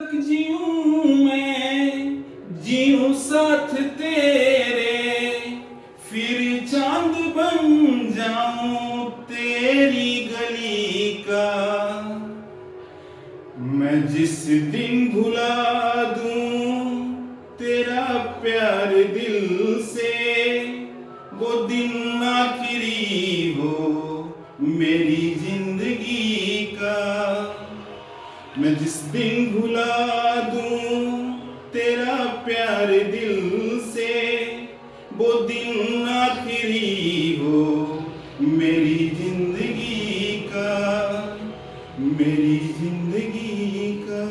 तक जीऊं मैं, जीऊं साथ तेरे, फिर चांद बन जाऊं तेरी गली का। मैं जिस दिन भुला दूं तेरा प्यार दिल से, वो दिन आखिरी हो मेरी जिंदगी का। मैं जिस दिन भुला दूं तेरा प्यार दिल से, वो दिन आखिरी हो मेरी जिंदगी का, मेरी जिंदगी का।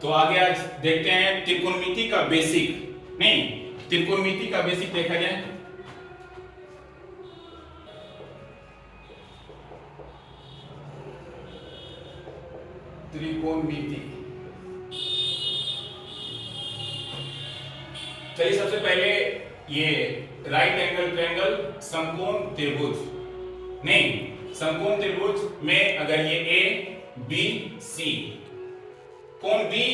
तो आगे आज देखते हैं त्रिकोणमिति का बेसिक, नहीं त्रिकोणमिति का बेसिक देखा जाए। त्रिकोणमिति, चलिए सबसे पहले ये राइट एंगल ट्रायंगल समकोण त्रिभुज, नहीं समकोण त्रिभुज में अगर ये ए बी सी, कोण बी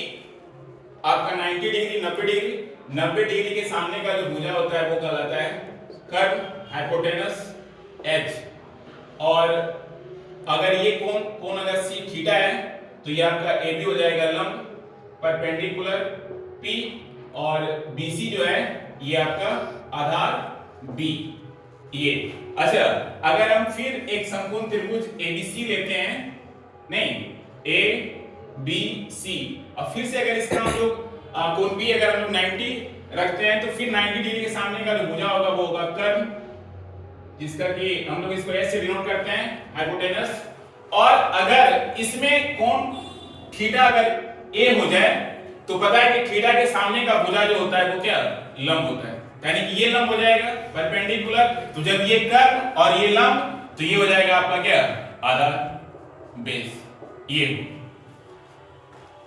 आपका 90 डिग्री 90 डिग्री 90 डिग्री के सामने का जो भुजा होता है वो कहलाता है कर्व हाइपोटेनस एच। और अगर ये कोण अगर सी थीटा है तो ये आपका ए बी हो जाएगा लंब परपेंडिकुलर पी, और बीसी जो है ये आपका आधार बी। ये अच्छा, अगर हम फिर एक समकोण त्रिभुज एबीसी लेते हैं, नहीं ए बी सी, और फिर से अगर इसका हम लोग कोण बी अगर हम लोग 90 रखते हैं तो फिर 90 डिग्री के सामने का जो भुजा होगा वो होगा कर्व, जिसका कि हम लोग इसको एस से डिनोट करते हैं हाइपोटेनस। और अगर इसमें कोण थीटा अगर ए हो जाए तो पता है कि थीटा के सामने का भुजा जो होता है वो क्या लंब होता है, यानी कि ये लंब हो जाएगा परपेंडिकुलर। तो जब ये कर्व और ये लंब तो ये हो जाएगा आपका क्या आधार बेस। ये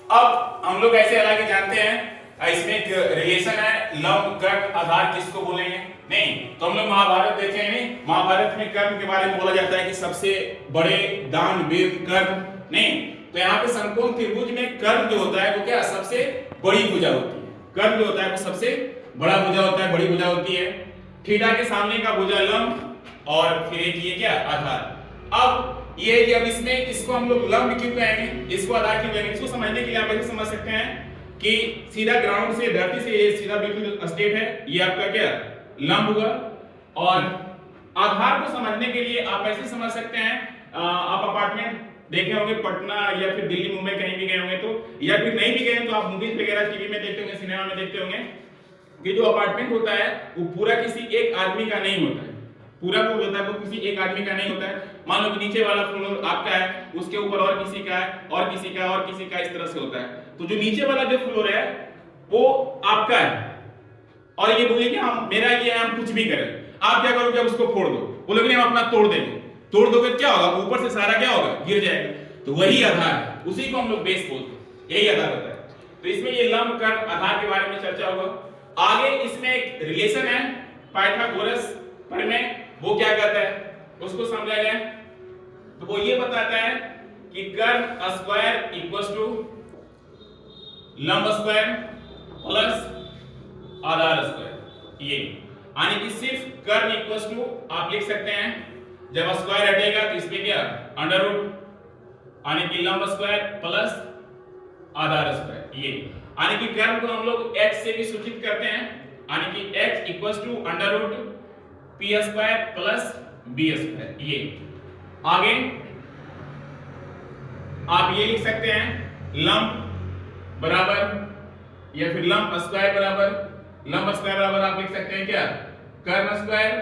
अब हम लोग ऐसे हालांकि जानते हैं इसमें एक रिलेशन है लंब कर्व आधार, किसको बोलेंगे, नहीं तो हम लोग महाभारत देखे हैं, नहीं महाभारत में कर्व के बारे में बोला जाता है कि सबसे बड़े दान वीर कर्व, नहीं तो यहाँ पे समकोण त्रिभुज में कर्व जो होता है वो क्या सबसे बड़ी भुजा होती है, कर्व जो होता है वो सबसे बड़ा भुजा होता है, बड़ी भुजा होती है। थीटा के सामने का भुजा लंब और फिर एक ये क्या आधार। अब ये है कि अब इसमें इसको हम लोग लंब क्यों कहेंगे, इसको आधार क्यों कहेंगे, इसको समझने के लिए आप ऐसे समझ सकते हैं कि सीधा ग्राउंड से धरती से ये सीधा बिल्कुल स्ट्रेट है, ये आपका क्या लंब हुआ। और आधार को समझने के लिए आप ऐसे समझ सकते हैं, आप अपार्टमेंट देखे होंगे पटना या फिर दिल्ली मुंबई कहीं भी गए होंगे तो, या फिर नहीं भी गए तो आप मूवीज वगैरह टीवी में देखते होंगे, सिनेमा में देखते होंगे कि जो अपार्टमेंट होता है वो पूरा किसी एक आदमी का नहीं होता है, पूरा जो होता है वो किसी एक आदमी का नहीं होता है। मान लो कि नीचे वाला फ्लोर आपका है, उसके ऊपर और किसी का है और किसी का और किसी का, इस तरह से होता है। तो जो नीचे वाला जो फ्लोर है वो आपका है, और ये बोले कि हम मेरा ये है, हम कुछ भी करें, आप क्या करोगे, उसको फोड़ दो, बोलोगे हम अपना तोड़ देंगे, तोड़ दोगे क्या होगा, ऊपर से सारा क्या होगा गिर जाएगा। तो वही आधार है, उसी को हम लोग बेस बोलते हैं, यही आधार होता है। तो इसमें ये लंब कर्व आधार के बारे में चर्चा होगा। आगे इसमें एक रिलेशन है पाइथागोरस प्रमेय, वो क्या कहता है उसको समझा जाए तो वो ये बताता है कि कर्व स्क्वायर इक्वल्स टू लंब स्क्वायर प्लस आधार स्क्वायर। ये यानी कि सिर्फ कर्व इक्वल्स टू आप लिख सकते हैं, जब स्क्वायर हटेगा तो इसमें क्या अंडर रूट, यानी कि लंब स्क्वायर प्लस आधार स्क्वायर। ये यानी कि कर्व को हम लोग h से भी सूचित करते हैं, यानी कि h equals to under root P square plus B square. ये आगे आप ये लिख सकते हैं लंब बराबर या फिर लंब स्क्वायर बराबर, लंब स्क्वायर बराबर आप लिख सकते हैं क्या कर्व स्क्वायर,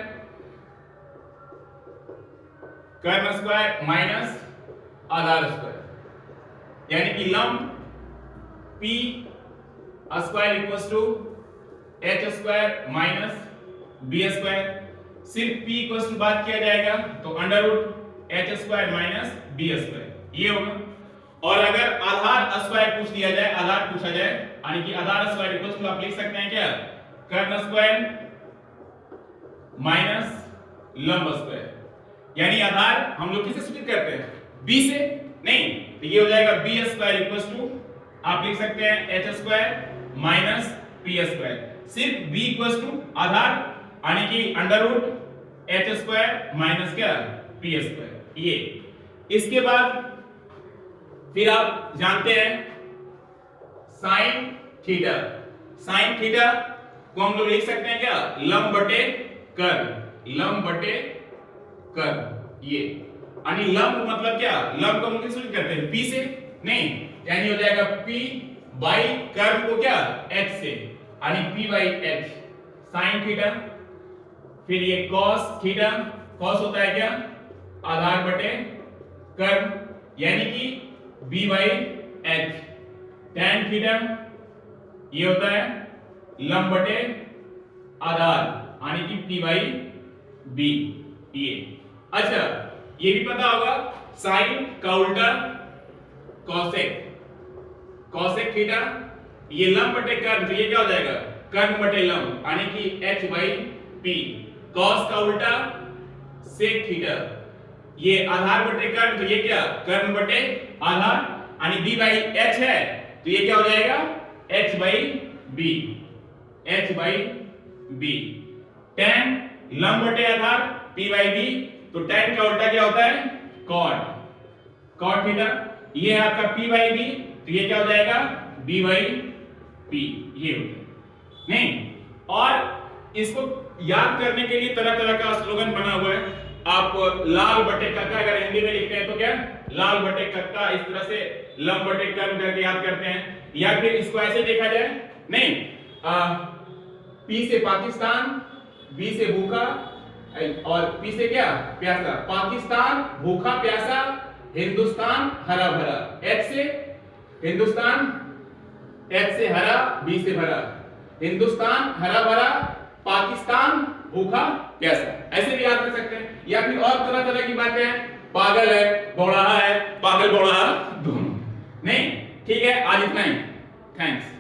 कर्व स्क्वायर माइनस आधार स्क्वायर, यानी कि लंब p square equals to h square minus b square. सिर्फ p इक्वल्स टू बात किया जाएगा तो under root h square minus b square, ये होगा। और अगर आधार स्क्वायर पूछ दिया जाए, आधार पूछा जाए, यानी कि आधार स्क्वायर इक्वल्स टू आप लिख सकते हैं क्या कर्व स्क्वायर माइनस लंब स्क्वायर, यानी आधार हम लोग किससे सूचित करते हैं b से, नहीं तो ये हो जाएगा b स्क्वायर इक्वल्स टू आप लिख सकते हैं H square minus P square. सिर्फ b इक्वल्स टू आधार यानी कि under root H square minus क्या पी स्क्वायर। ये इसके बाद फिर आप जानते हैं साइन थीटा। साइन थीटा को हम लोग लिख सकते हैं क्या लंब बटे कर्ण। लंब बटे कर्ण ये यानी लंब मतलब क्या लंब को हम किससे करते हैं p से नहीं यानी हो जाएगा p बाई कर्ण को क्या h से यानी p by h sine theta. फिर ये cos थीटा cos होता है क्या आधार बटे कर्ण यानी कि b by h। tan theta ये होता है लंब बटे आधार यानी कि p बाई b। ये अच्छा ये भी पता होगा साइन का उल्टा कोसेक। कोसेक थीटा ये लंब बटे कर्ण तो ये क्या हो जाएगा कर्ण बटे लंब यानी कि h बाई p। कॉस का उल्टा सेक थीटा ये आधार बटे कर्ण तो ये क्या कर्ण बटे आधार यानी b बाई h है तो ये क्या हो जाएगा h by b। h by b। tan लंब बटे आधार p बाई b तो tan का उल्टा क्या होता है cot। cot थीटा ये है आपका p बाई b तो ये क्या हो जाएगा b बाई p। ये हो गया नहीं। और इसको याद करने के लिए तरह तरह का स्लोगन बना हुआ है। आप लाल बटे कक्का अगर हिंदी में लिखते हैं तो क्या लाल बटे कक्का इस तरह से लंब बटे कर्म करके याद करते हैं। या फिर इसको ऐसे देखा जाए नहीं p से पाकिस्तान b से भूखा और पी से क्या प्यासा। पाकिस्तान भूखा प्यासा हिंदुस्तान हरा भरा। एच से हिंदुस्तान एच से हरा बी से भरा हिंदुस्तान हरा भरा पाकिस्तान भूखा प्यासा। ऐसे भी याद कर सकते हैं। या फिर और तरह तरह की बातें हैं पागल है बौड़ाहा है पागल बौड़ाहा दोनों नहीं। ठीक है आज इतना ही थैंक्स।